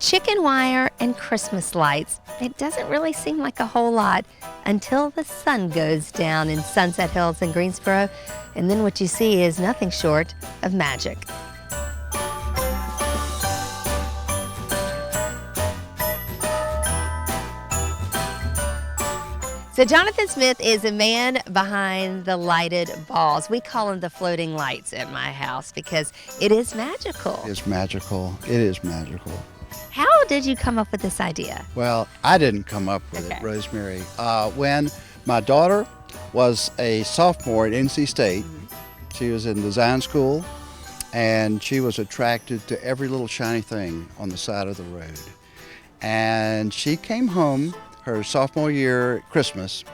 Chicken wire and Christmas lights. It doesn't really seem like a whole lot until the sun goes down in Sunset Hills in Greensboro, and then what you see is nothing short of magic. So Jonathan Smith is a man behind the lighted balls. We call them the floating lights at my house because it is magical. It's magical. It is magical. How did you come up with this idea? Well, I didn't come up with it, Rosemary. When my daughter was a sophomore at NC State, she was in design school, and she was attracted to every little shiny thing on the side of the road. And she came home her sophomore year at Christmas,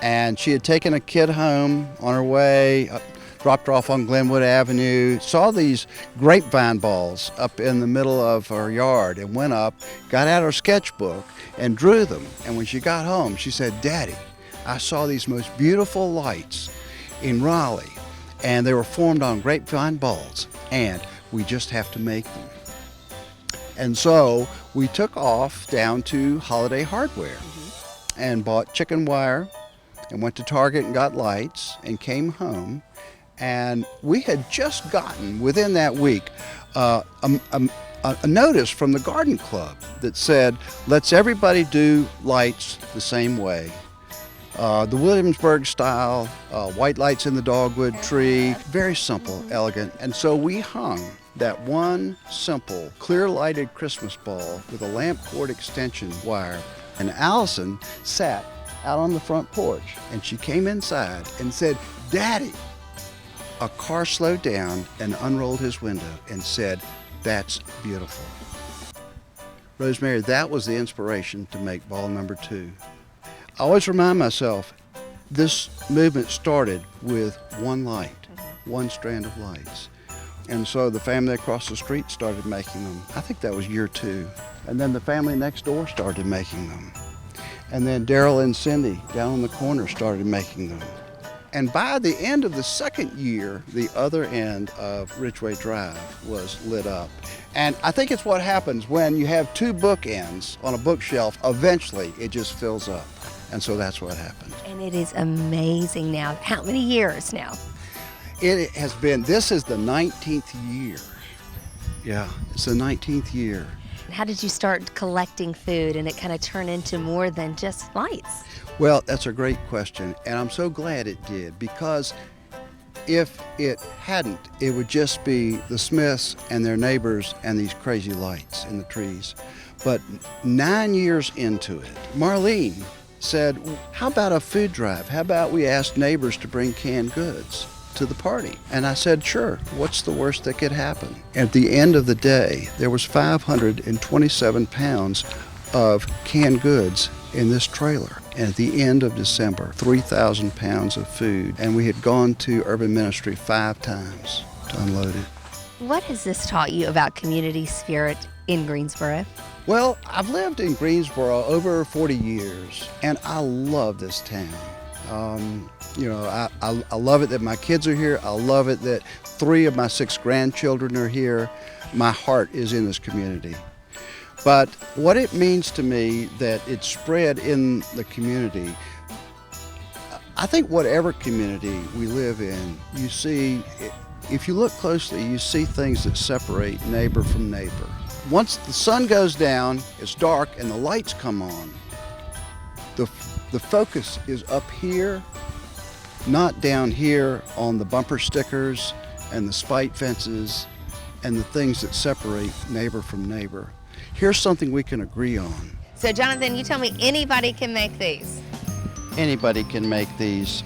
and she had taken a kid home on her way, dropped her off on Glenwood Avenue, saw these grapevine balls up in the middle of her yard, and went up, got out her sketchbook, and drew them. And when she got home, she said, "Daddy, I saw these most beautiful lights in Raleigh, and they were formed on grapevine balls, and we just have to make them." And so we took off down to Holiday Hardware and bought chicken wire and went to Target and got lights and came home. And we had just gotten, within that week, a notice from the garden club that said, let's everybody do lights the same way. The Williamsburg style, white lights in the dogwood tree, very simple, elegant. And so we hung that one simple, clear lighted Christmas ball with a lamp cord extension wire. And Allison sat out on the front porch, and she came inside and said, "Daddy." A car slowed down and unrolled his window and said, "That's beautiful." Rosemary, that was the inspiration to make ball number 2. I always remind myself, this movement started with one light, one strand of lights. And so the family across the street started making them. I think that was year 2. And then the family next door started making them. And then Daryl and Cindy down on the corner started making them. And by the end of the second year, the other end of Ridgeway Drive was lit up. And I think it's what happens when you have 2 bookends on a bookshelf. Eventually, it just fills up. And so that's what happened. And it is amazing now. How many years now? It has been, this is the 19th year. Yeah, it's the 19th year. How did you start collecting food and it kind of turn into more than just lights? Well, that's a great question, and I'm so glad it did, because if it hadn't, it would just be the Smiths and their neighbors and these crazy lights in the trees. But 9 years into it, Marlene said, how about a food drive? How about we ask neighbors to bring canned goods to the party? And I said, sure, what's the worst that could happen? At the end of the day, there was 527 pounds of canned goods in this trailer. And at the end of December, 3,000 pounds of food. And we had gone to Urban Ministry 5 times to unload it. What has this taught you about community spirit in Greensboro? Well, I've lived in Greensboro over 40 years, and I love this town. I love it that my kids are here. I love it that 3 of my 6 grandchildren are here. My heart is in this community. But what it means to me that it's spread in the community, I think whatever community we live in, you see, if you look closely, you see things that separate neighbor from neighbor. Once the sun goes down, it's dark, and the lights come on, the focus is up here, not down here on the bumper stickers and the spite fences and the things that separate neighbor from neighbor. Here's something we can agree on. So Jonathan, you tell me anybody can make these? Anybody can make these.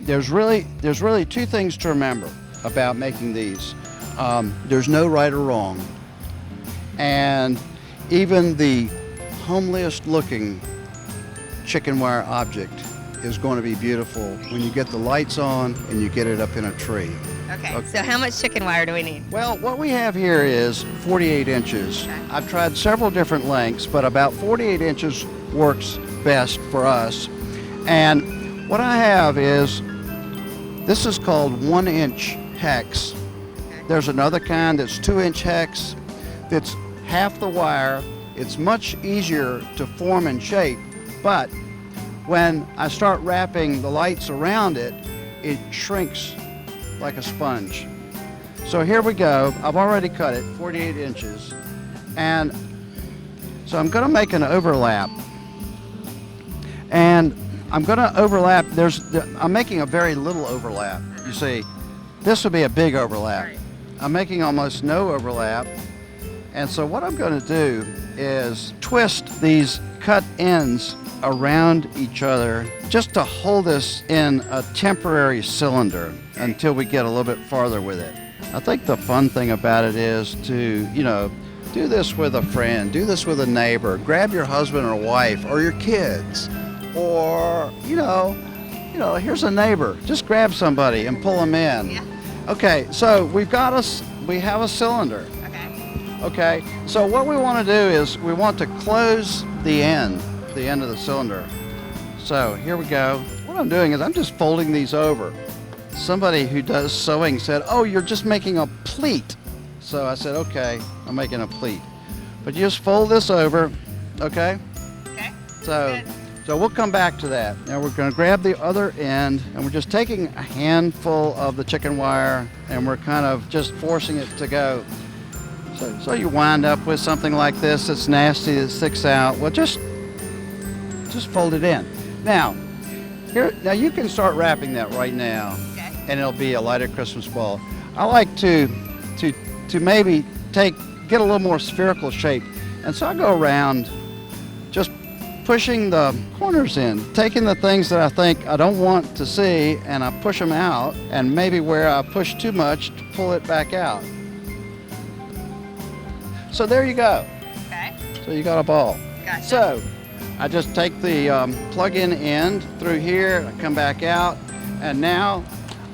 There's really 2 things to remember about making these. There's no right or wrong. And even the homeliest looking chicken wire object is going to be beautiful when you get the lights on and you get it up in a tree. Okay, so how much chicken wire do we need? Well, what we have here is 48 inches. Okay. I've tried several different lengths, but about 48 inches works best for us. And what I have is, this is called 1-inch hex. There's another kind that's 2-inch hex that's half the wire. It's much easier to form and shape, but when I start wrapping the lights around it, it shrinks like a sponge. So here we go. I've already cut it 48 inches. And so I'm going to make an overlap. And I'm going to overlap. I'm making a very little overlap. You see, this would be a big overlap. I'm making almost no overlap. And so what I'm going to do is twist these cut ends around each other just to hold this in a temporary cylinder until we get a little bit farther with it. I think the fun thing about it is to, do this with a friend, do this with a neighbor, grab your husband or wife or your kids, or, here's a neighbor. Just grab somebody and pull them in. Yeah. Okay, so we have a cylinder. Okay, so what we want to do is we want to close the end of the cylinder. So here we go. What I'm doing is I'm just folding these over. Somebody who does sewing said, oh, you're just making a pleat. So I said, okay, I'm making a pleat. But you just fold this over, okay? Okay. So we'll come back to that. Now we're going to grab the other end, and we're just taking a handful of the chicken wire, and we're kind of just forcing it to go. So you wind up with something like this that's nasty, that sticks out. Well, just fold it in. Now you can start wrapping that right now, and it'll be a lighted Christmas ball. I like to maybe get a little more spherical shape, and so I go around just pushing the corners in, taking the things that I think I don't want to see, and I push them out, and maybe where I push too much to pull it back out. So there you go. Okay. So you got a ball. Gotcha. So I just take the plug-in end through here, I come back out, and now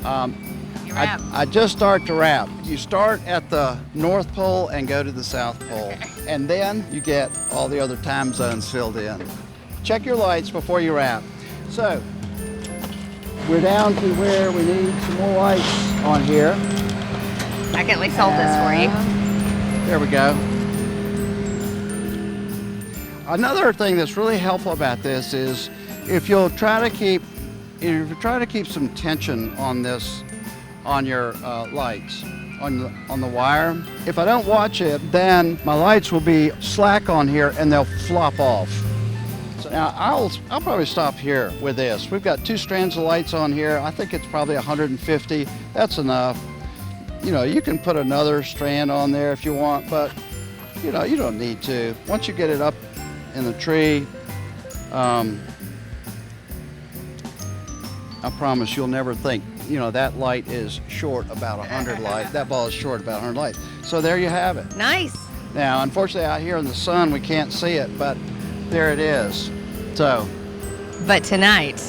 I just start to wrap. You start at the North Pole and go to the South Pole, and then you get all the other time zones filled in. Check your lights before you wrap. So we're down to where we need some more lights on here. I can at least hold this for you. There we go. Another thing that's really helpful about this is if you try to keep some tension on this, on your lights, on the wire. If I don't watch it, then my lights will be slack on here and they'll flop off. So now I'll probably stop here with this. We've got 2 strands of lights on here. I think it's probably 150. That's enough. You can put another strand on there if you want, but you don't need to. Once you get it up in the tree, I promise you'll never think, that light is short about 100 lights. That ball is short about 100 lights. So there you have it. Nice. Now, unfortunately, out here in the sun, we can't see it, but there it is. But tonight,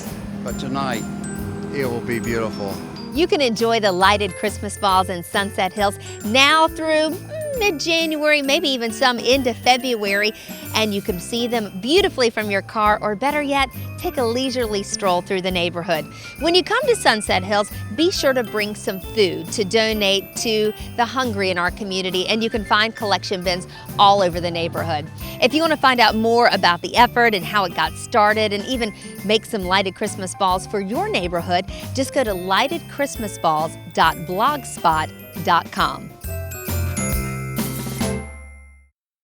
it will be beautiful. you can enjoy the lighted Christmas balls in Sunset Hills now through mid-January, maybe even some into February, and you can see them beautifully from your car, or better yet, take a leisurely stroll through the neighborhood. When you come to Sunset Hills, be sure to bring some food to donate to the hungry in our community, and you can find collection bins all over the neighborhood. If you want to find out more about the effort and how it got started, and even make some lighted Christmas balls for your neighborhood, just go to lightedchristmasballs.blogspot.com.